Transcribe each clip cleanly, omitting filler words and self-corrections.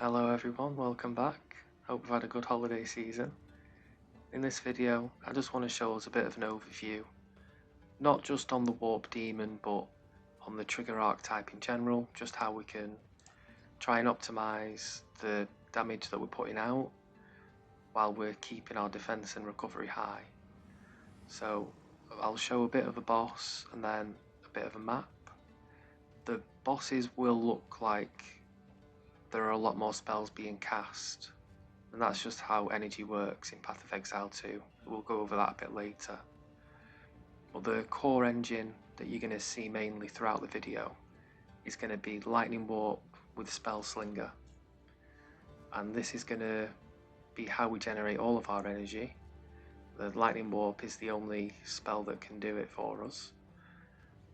Hello everyone, welcome back. Hope you've had a good holiday season. In this video, I just want to show us a bit of an overview, not just on the Warp Demon, but on the trigger archetype in general, just how we can try and optimize the damage that we're putting out while we're keeping our defense and recovery high. So I'll show a bit of a boss and then a bit of a map. The bosses will look like there are a lot more spells being cast, and that's just how energy works in Path of Exile 2. We'll go over that a bit later. But the core engine that you're going to see mainly throughout the video is going to be Lightning Warp with Spell Slinger. And this is going to be how we generate all of our energy. The Lightning Warp is the only spell that can do it for us.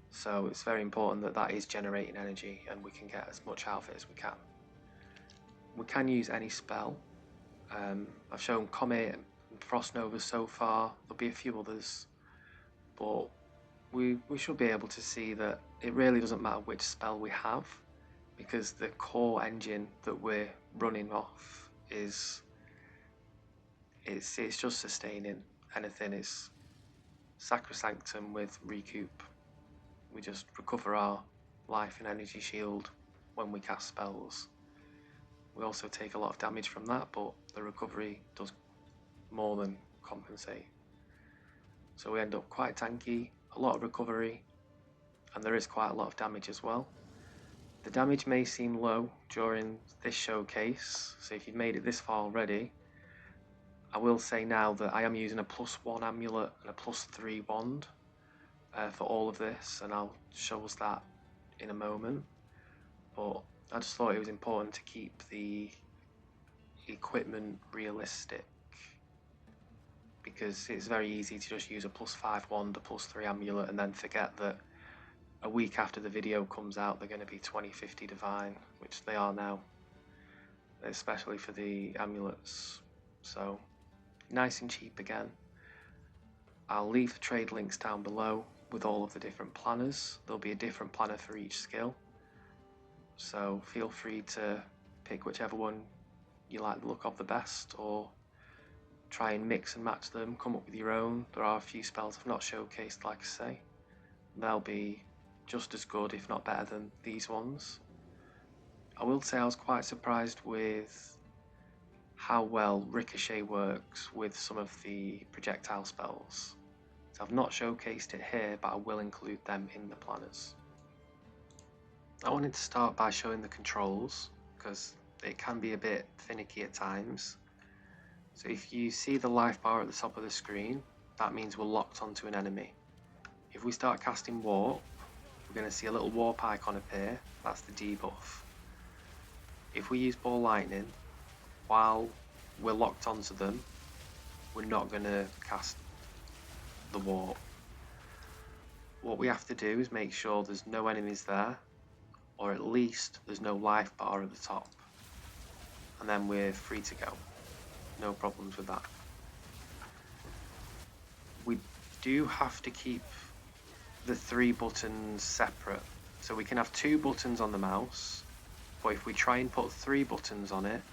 So it's very important that that is generating energy and we can get as much out of it as we can. We can use any spell. I've shown Comet and Frost Nova so far. There'll be a few others, but we should be able to see that it really doesn't matter which spell we have, because the core engine that we're running off is it's just sustaining anything. It's Sacrosanctum with Recoup. We just recover our life and energy shield when we cast spells. We also take a lot of damage from that, but the recovery does more than compensate. So we end up quite tanky, a lot of recovery, and there is quite a lot of damage as well. The damage may seem low during this showcase, so if you've made it this far already, I will say now that I am using a +1 amulet and a +3 wand for all of this, and I'll show us that in a moment. But I just thought it was important to keep the equipment realistic, because it's very easy to just use a +5 wand, a +3 amulet, and then forget that a week after the video comes out they're going to be 2050 divine, which they are now, especially for the amulets. So nice and cheap again. I'll leave the trade links down below with all of the different planners. There'll be a different planner for each skill, so feel free to pick whichever one you like the look of the best, or try and mix and match them, come up with your own. There are a few spells I've not showcased, like I say. They'll be just as good, if not better, than these ones. I will say I was quite surprised with how well Ricochet works with some of the projectile spells. So I've not showcased it here, but I will include them in the planners. I wanted to start by showing the controls, because it can be a bit finicky at times. So if you see the life bar at the top of the screen, that means we're locked onto an enemy. If we start casting warp, we're going to see a little warp icon appear. That's the debuff. If we use ball lightning while we're locked onto them, we're not going to cast the warp. What we have to do is make sure there's no enemies there, or at least there's no life bar at the top, and then we're free to go. No problems with that. We do have to keep the 3 buttons separate, so we can have 2 buttons on the mouse, but if we try and put 3 buttons on it,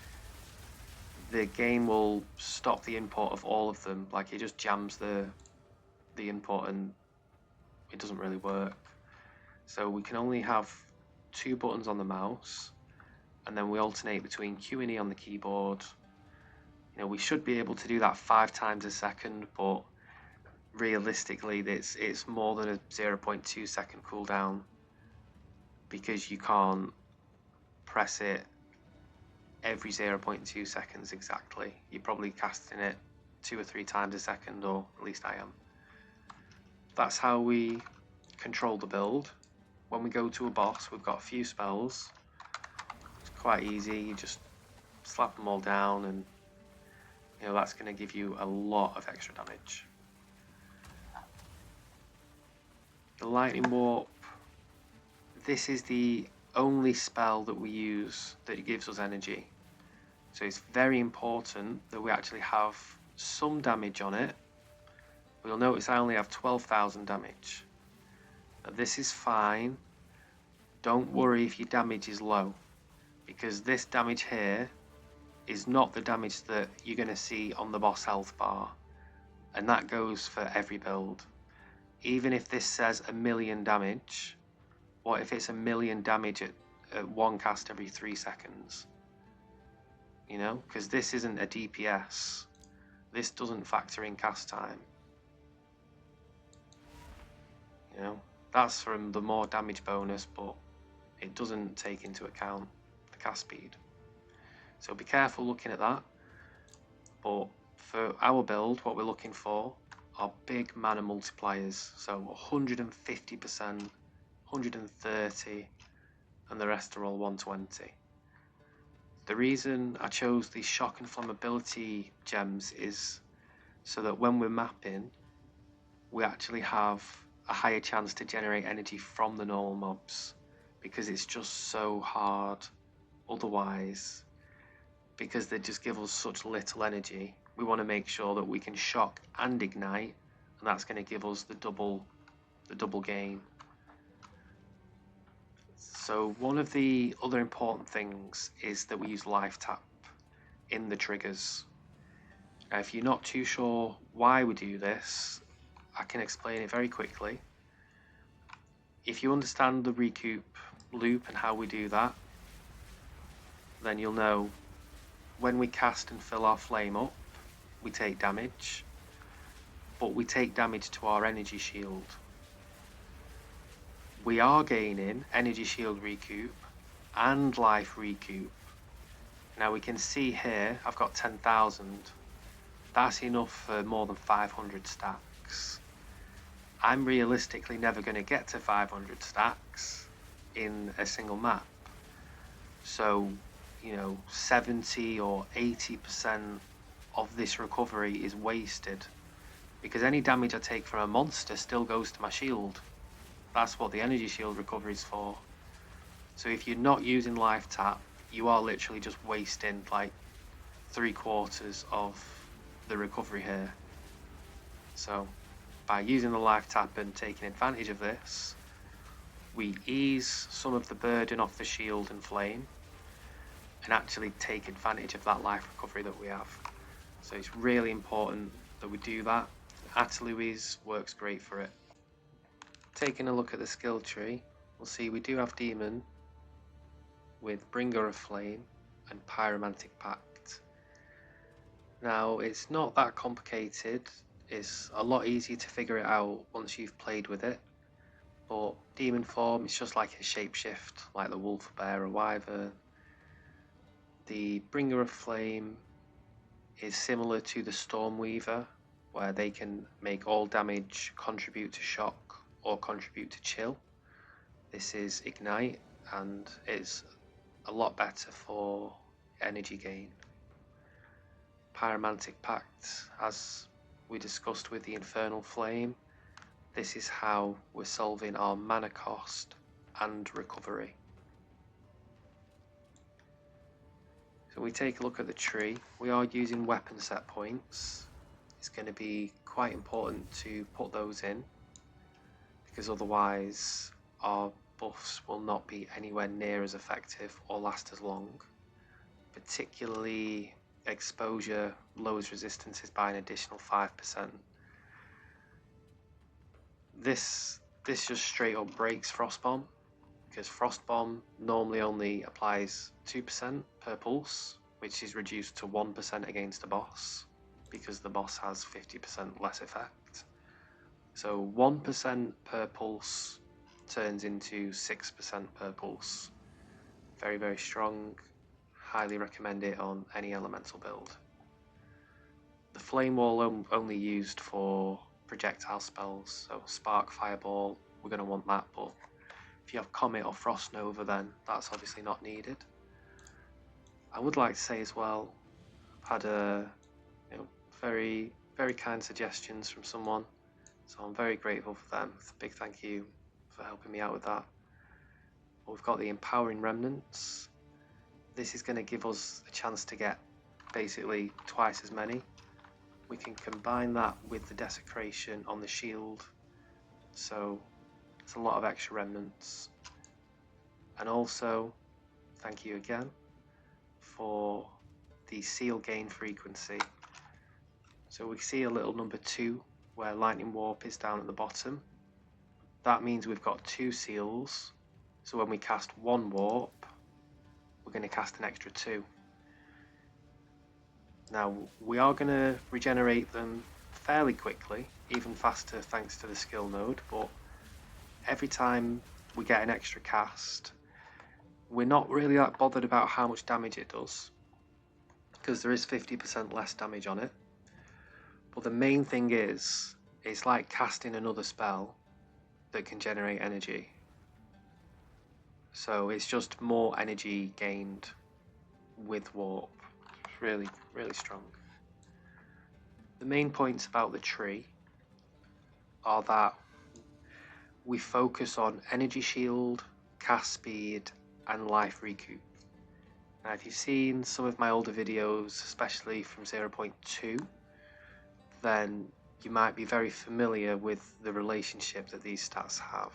the game will stop the input of all of them. Like, it just jams the input and it doesn't really work. So we can only have 2 buttons on the mouse, and then we alternate between Q and E on the keyboard. You know, we should be able to do that 5 times a second, but realistically it's more than a 0.2 second cooldown, because you can't press it every 0.2 seconds exactly. You're probably casting it 2 or 3 times a second, or at least I am. That's how we control the build. When we go to a boss, we've got a few spells. It's quite easy, you just slap them all down, and you know, that's going to give you a lot of extra damage. The Lightning Warp, this is the only spell that we use that gives us energy. So it's very important that we actually have some damage on it. You'll notice I only have 12,000 damage. Now this is fine. Don't worry if your damage is low. because this damage here is not the damage that you're going to see on the boss health bar, and that goes for every build. Even if this says 1,000,000 damage, what if it's 1,000,000 damage at one cast every 3 seconds? You know, because this isn't a DPS. This doesn't factor in cast time. You know, that's from the more damage bonus, but it doesn't take into account the cast speed. So be careful looking at that. But for our build, what we're looking for are big mana multipliers. So 150%, 130, and the rest are all 120. The reason I chose these shock and flammability gems is so that when we're mapping, we actually have a higher chance to generate energy from the normal mobs, because it's just so hard otherwise, because they just give us such little energy. We want to make sure that we can shock and ignite, and that's going to give us the double gain. So one of the other important things is that we use Lifetap in the triggers. Now, if you're not too sure why we do this, I can explain it very quickly. If you understand the recoup loop and how we do that, then you'll know when we cast and fill our flame up, we take damage, but we take damage to our energy shield. We are gaining energy shield recoup and life recoup. Now we can see here, I've got 10,000. That's enough for more than 500 stacks. I'm realistically never going to get to 500 stacks in a single map. So, you know, 70 or 80% of this recovery is wasted, because any damage I take from a monster still goes to my shield. That's what the energy shield recovery is for. So if you're not using Lifetap, you are literally just wasting like 3/4 of the recovery here. So by using the Lifetap and taking advantage of this, we ease some of the burden off the shield and flame, and actually take advantage of that life recovery that we have. So it's really important that we do that. Atalui's works great for it. Taking a look at the skill tree, we'll see we do have Demon with Bringer of Flame and Pyromantic Pact. Now, it's not that complicated. It's a lot easier to figure it out once you've played with it. But Demon form is just like a shapeshift, like the Wolf, Bear, or Wyvern. The Bringer of Flame is similar to the Stormweaver, where they can make all damage contribute to shock or contribute to chill. This is Ignite, and it's a lot better for energy gain. Pyromantic Pact, as we discussed with the Infernal Flame, this is how we're solving our mana cost and recovery. So we take a look at the tree. We are using weapon set points. It's going to be quite important to put those in, because otherwise our buffs will not be anywhere near as effective or last as long. Particularly exposure lowers resistances by an additional 5%. This just straight up breaks Frostbomb, because Frostbomb normally only applies 2% per pulse, which is reduced to 1% against a boss, because the boss has 50% less effect. So 1% per pulse turns into 6% per pulse. Very, very strong. Highly recommend it on any elemental build. The Flame Wall only used for projectile spells, so Spark, Fireball, we're going to want that, but if you have Comet or Frost Nova, then that's obviously not needed. I would like to say as well, I've had very, very kind suggestions from someone, so I'm very grateful for them. A big thank you for helping me out with that. We've got the Empowering Remnants. This is going to give us a chance to get basically twice as many. We can combine that with the Desecration on the shield, so it's a lot of extra remnants. And also thank you again for the seal gain frequency. So we see a little number 2 where lightning warp is down at the bottom. That means we've got 2 seals, so when we cast 1 warp, we're going to cast an extra 2. Now we are going to regenerate them fairly quickly, even faster thanks to the skill node, but every time we get an extra cast, we're not really that bothered about how much damage it does, because there is 50% less damage on it. But the main thing is, it's like casting another spell that can generate energy. So it's just more energy gained with warp. It's really, really strong. The main points about the tree are that we focus on energy shield, cast speed, and life recoup. Now, if you've seen some of my older videos, especially from 0.2, then you might be very familiar with the relationship that these stats have.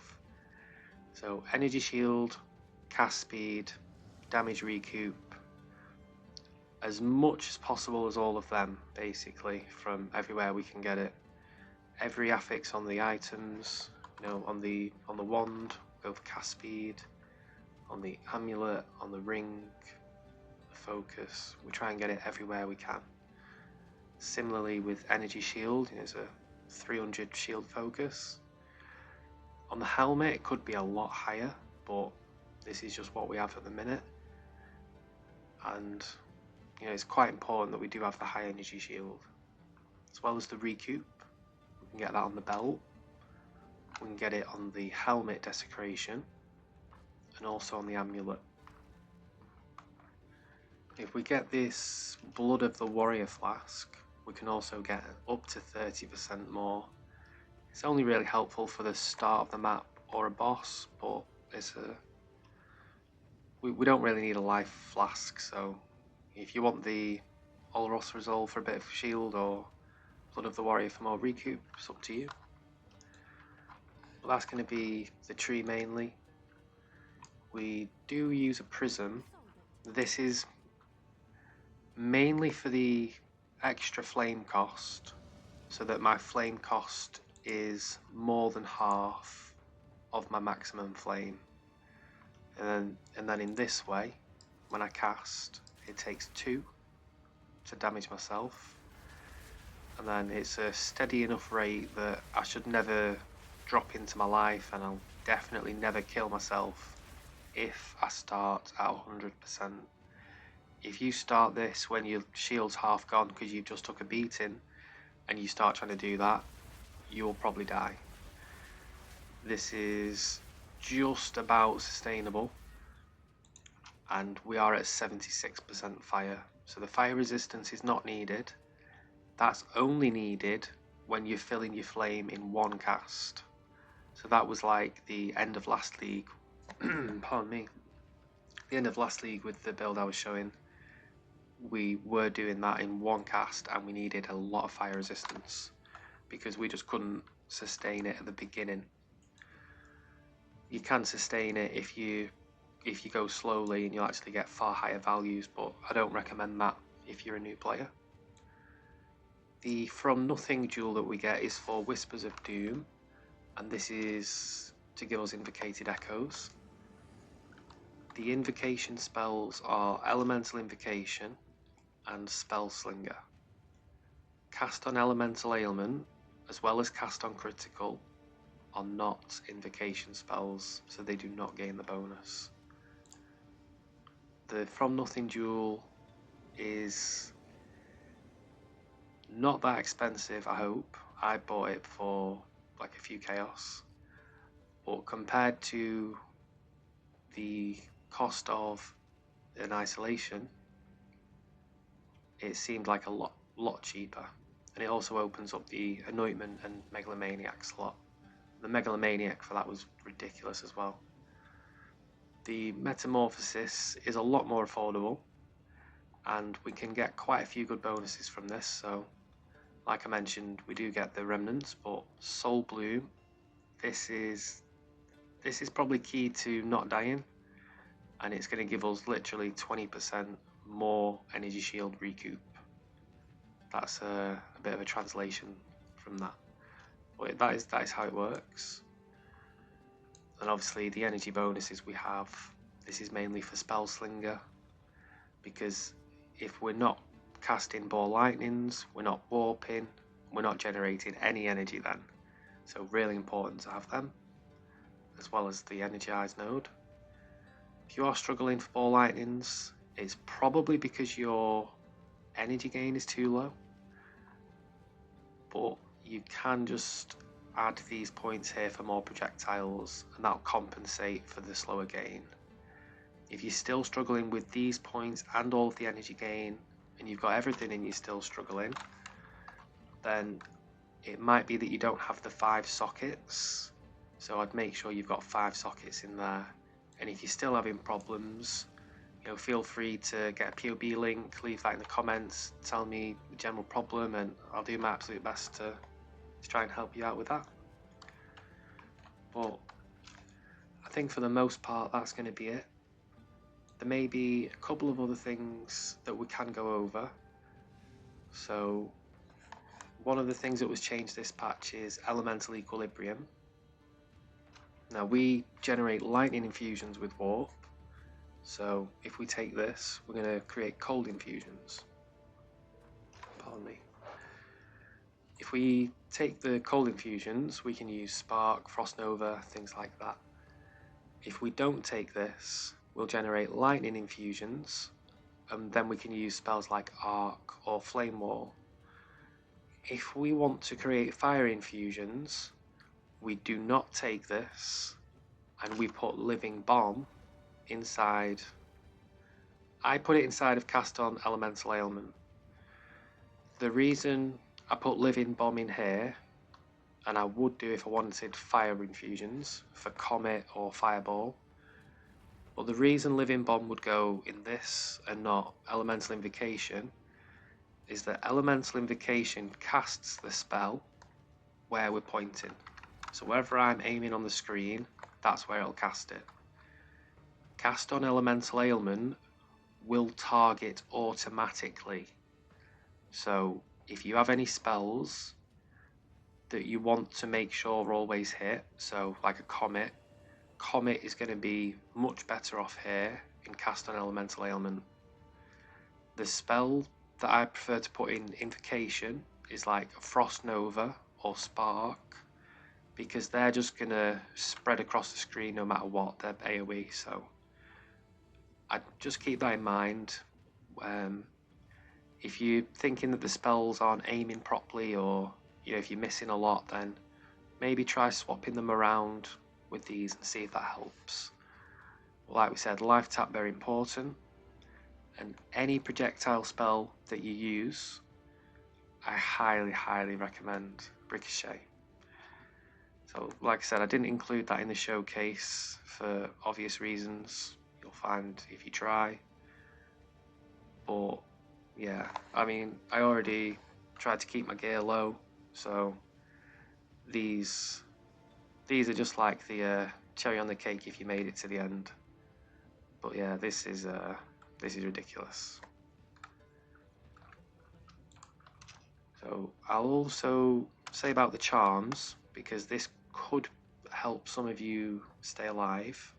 So energy shield, cast speed, damage recoup, as much as possible as all of them, basically, from everywhere we can get it. Every affix on the items, on the wand, go for cast speed, on the amulet, on the ring, the focus, we try and get it everywhere we can. Similarly with energy shield, there's a 300 shield focus. On the helmet it could be a lot higher, but this is just what we have at the minute. And it's quite important that we do have the high energy shield. As well as the recoup, we can get that on the belt, we can get it on the helmet desecration, and also on the amulet. If we get this Blood of the Warrior flask, we can also get up to 30% more. It's only really helpful for the start of the map or a boss, but we don't really need a life flask, so if you want the Olros Resolve for a bit of shield or Blood of the Warrior for more recoup, it's up to you. But that's going to be the tree mainly. We do use a prism. This is mainly for the extra flame cost, so that my flame cost is more than half of my maximum flame. And then in this way, when I cast, it takes 2 to damage myself. And then it's a steady enough rate that I should never drop into my life, and I'll definitely never kill myself if I start at 100%. If you start this when your shield's half gone because you've just took a beating and you start trying to do that, you will probably die. This is just about sustainable, and we are at 76% fire, so the fire resistance is not needed. That's only needed when you're filling your flame in 1 cast. So that was like the end of last league pardon me, the end of last league with the build I was showing. We were doing that in 1 cast, and we needed a lot of fire resistance because we just couldn't sustain it at the beginning. You can sustain it if you go slowly, and you'll actually get far higher values, but I don't recommend that if you're a new player. The From Nothing jewel that we get is for Whispers of Doom, and this is to give us Invocated Echoes. The invocation spells are Elemental Invocation and Spellslinger. Cast on Elemental Ailment, as well as cast on Critical, are not invocation spells, so they do not gain the bonus. The From Nothing jewel is not that expensive, I hope. I bought it for like a few chaos, but compared to the cost of an isolation, it seemed like a lot cheaper. And it also opens up the Anointment and Megalomaniac slot. The Megalomaniac for that was ridiculous as well. The Metamorphosis is a lot more affordable, and we can get quite a few good bonuses from this. So like I mentioned, we do get the Remnants, but Soul Bloom, this is probably key to not dying. and it's going to give us literally 20% more energy shield recoup. That's a bit of a translation from that, but that is how it works. And obviously the energy bonuses we have, this is mainly for Spell Slinger, because if we're not casting ball lightnings, we're not warping, we're not generating any energy then. So really important to have them, as well as the energized node. If you are struggling for ball lightnings, it's probably because your energy gain is too low, but you can just add these points here for more projectiles, and that'll compensate for the slower gain. If you're still struggling with these points and all of the energy gain, and you've got everything and you're still struggling, then it might be that you don't have the 5 sockets. So I'd make sure you've got 5 sockets in there. And if you're still having problems, you know, feel free to get a POB link, leave that in the comments, tell me the general problem, and I'll do my absolute best to try and help you out with that. But I think for the most part that's going to be it. There may be a couple of other things that we can go over. So one of the things that was changed this patch is elemental equilibrium. Now we generate lightning infusions with warp, so if we take this, we're going to create cold infusions. Pardon me. If we take the cold infusions, we can use Spark, Frost Nova, things like that. If we don't take this, we'll generate lightning infusions, and then we can use spells like Arc or Flame Wall. If we want to create fire infusions, we do not take this, and we put Living Bomb inside. I put it inside of Cast on Elemental Ailment. The reason I put Living Bomb in here, and I would do if I wanted fire infusions for Comet or Fireball, but the reason Living Bomb would go in this and not Elemental Invocation is that Elemental Invocation casts the spell where we're pointing. So wherever I'm aiming on the screen, that's where it'll cast it. Cast on Elemental Ailment will target automatically. So if you have any spells that you want to make sure always hit, so like a Comet, Comet is going to be much better off here in Cast on Elemental Ailment. The spell that I prefer to put in Invocation is like Frost Nova or Spark, because they're just going to spread across the screen no matter what, they're AoE, so I'd just keep that in mind. If you're thinking that the spells aren't aiming properly, or you know, if you're missing a lot, then maybe try swapping them around with these and see if that helps. Like we said, Lifetap very important, and any projectile spell that you use, I highly recommend Ricochet. So like I said, I didn't include that in the showcase for obvious reasons, you'll find if you try. But yeah, I mean, I already tried to keep my gear low, so these are just like the cherry on the cake if you made it to the end. But yeah, this is ridiculous. So I'll also say about the charms, because this could help some of you stay alive.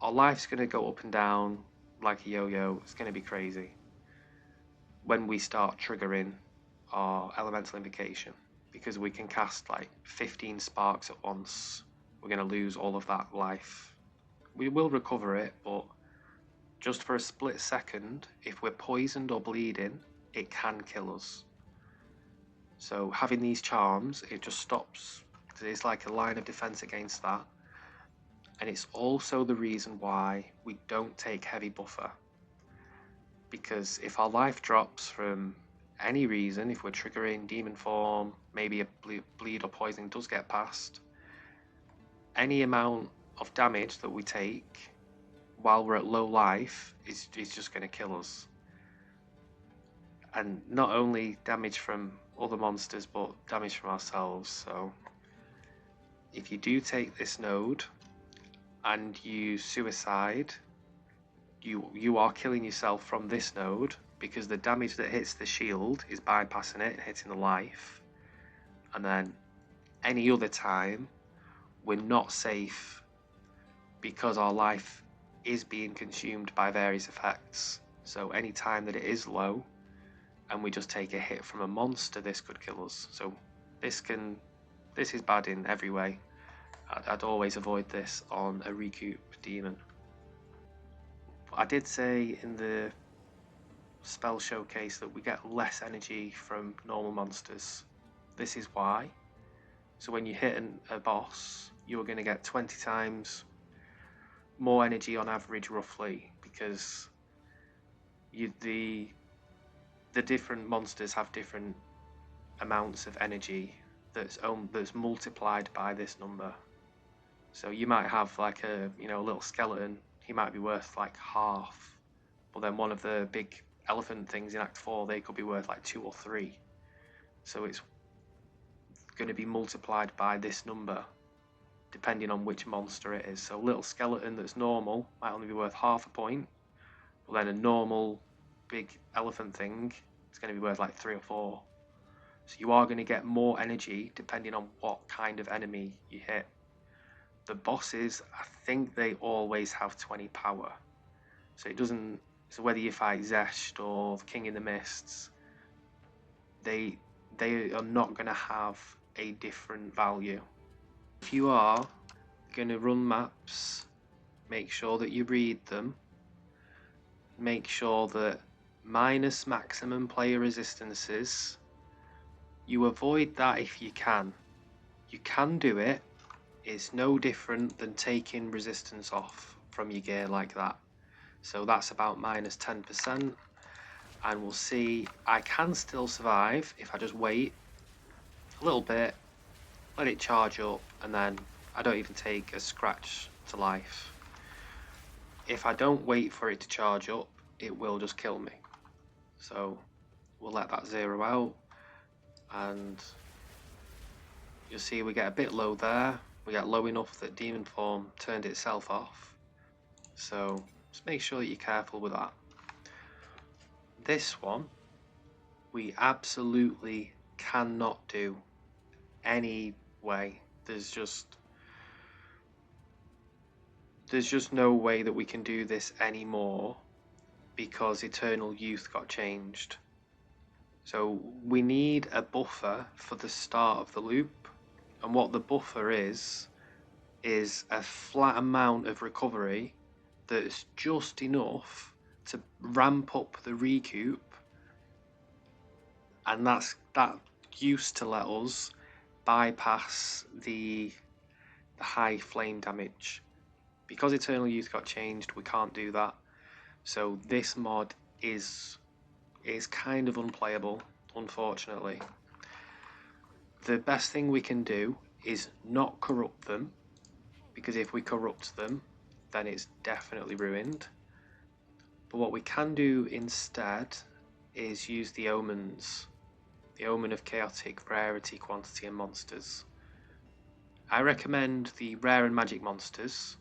Our life's going to go up and down like a yo-yo. It's going to be crazy when we start triggering our elemental invocation, because we can cast like 15 sparks at once. We're going to lose all of that life. We will recover it, but just for a split second, if we're poisoned or bleeding, it can kill us. So having these charms, it just stops. It's like a line of defense against that. And it's also the reason why we don't take heavy buffer. Because if our life drops from any reason, if we're triggering demon form, maybe a bleed or poisoning does get past, any amount of damage that we take while we're at low life is just going to kill us. And not only damage from other monsters, but damage from ourselves. So if you do take this node and you suicide, you are killing yourself from this node, because the damage that hits the shield is bypassing it and hitting the life. And then any other time, we're not safe because our life is being consumed by various effects. So any time that it is low and we just take a hit from a monster, this could kill us. So this is bad in every way. I'd always avoid this on a recoup demon. I did say in the spell showcase that we get less energy from normal monsters. This is why. So when you hit a boss, you're going to get 20 times more energy on average, roughly, because the different monsters have different amounts of energy that's multiplied by this number. So you might have like a little skeleton. He might be worth like half, but then one of the big elephant things in Act 4, they could be worth like 2 or 3. So it's going to be multiplied by this number depending on which monster it is. So a little skeleton that's normal might only be worth half a point, but then a normal big elephant thing, it's going to be worth like 3 or 4. So you are going to get more energy depending on what kind of enemy you hit. The bosses, I think they always have 20 power. So it doesn't. So whether you fight Zesht or King in the Mists, they are not going to have a different value. If you are going to run maps, make sure that you read them. Make sure that minus maximum player resistances, you avoid that if you can. You can do it. It's no different than taking resistance off from your gear like that. So that's about minus 10%. And we'll see, I can still survive if I just wait a little bit, let it charge up, and then I don't even take a scratch to life. If I don't wait for it to charge up, it will just kill me. So we'll let that zero out, and you'll see we get a bit low there. We get low enough that demon form turned itself off. So just make sure that you're careful with that. This one, we absolutely cannot do any way. There's just no way that we can do this anymore because Eternal Youth got changed. So we need a buffer for the start of the loop, and what the buffer is a flat amount of recovery that's just enough to ramp up the recoup, and that used to let us bypass the high flame damage. Because Eternal Youth got changed, we can't do that. So this mod is kind of unplayable, unfortunately. The best thing we can do is not corrupt them, because if we corrupt them, then it's definitely ruined. But what we can do instead is use the omens. The omen of chaotic rarity, quantity, and monsters. I recommend the rare and magic monsters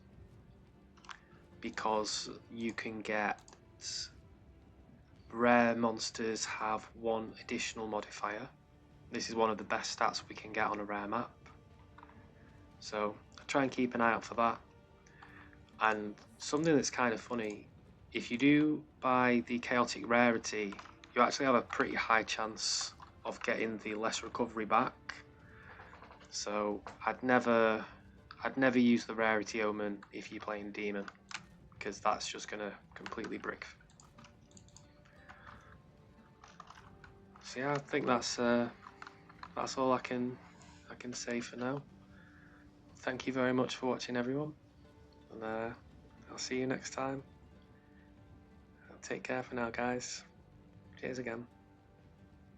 because you can get rare monsters have 1 additional modifier. This is one of the best stats we can get on a rare map. So I try and keep an eye out for that. And something that's kind of funny, if you do buy the chaotic rarity, you actually have a pretty high chance of getting the less recovery back. So I'd never use the rarity omen if you're playing demon, because that's just gonna completely brick. So yeah, I think that's all I can say for now. Thank you very much for watching, everyone, and I'll see you next time. Take care for now, guys. Cheers again.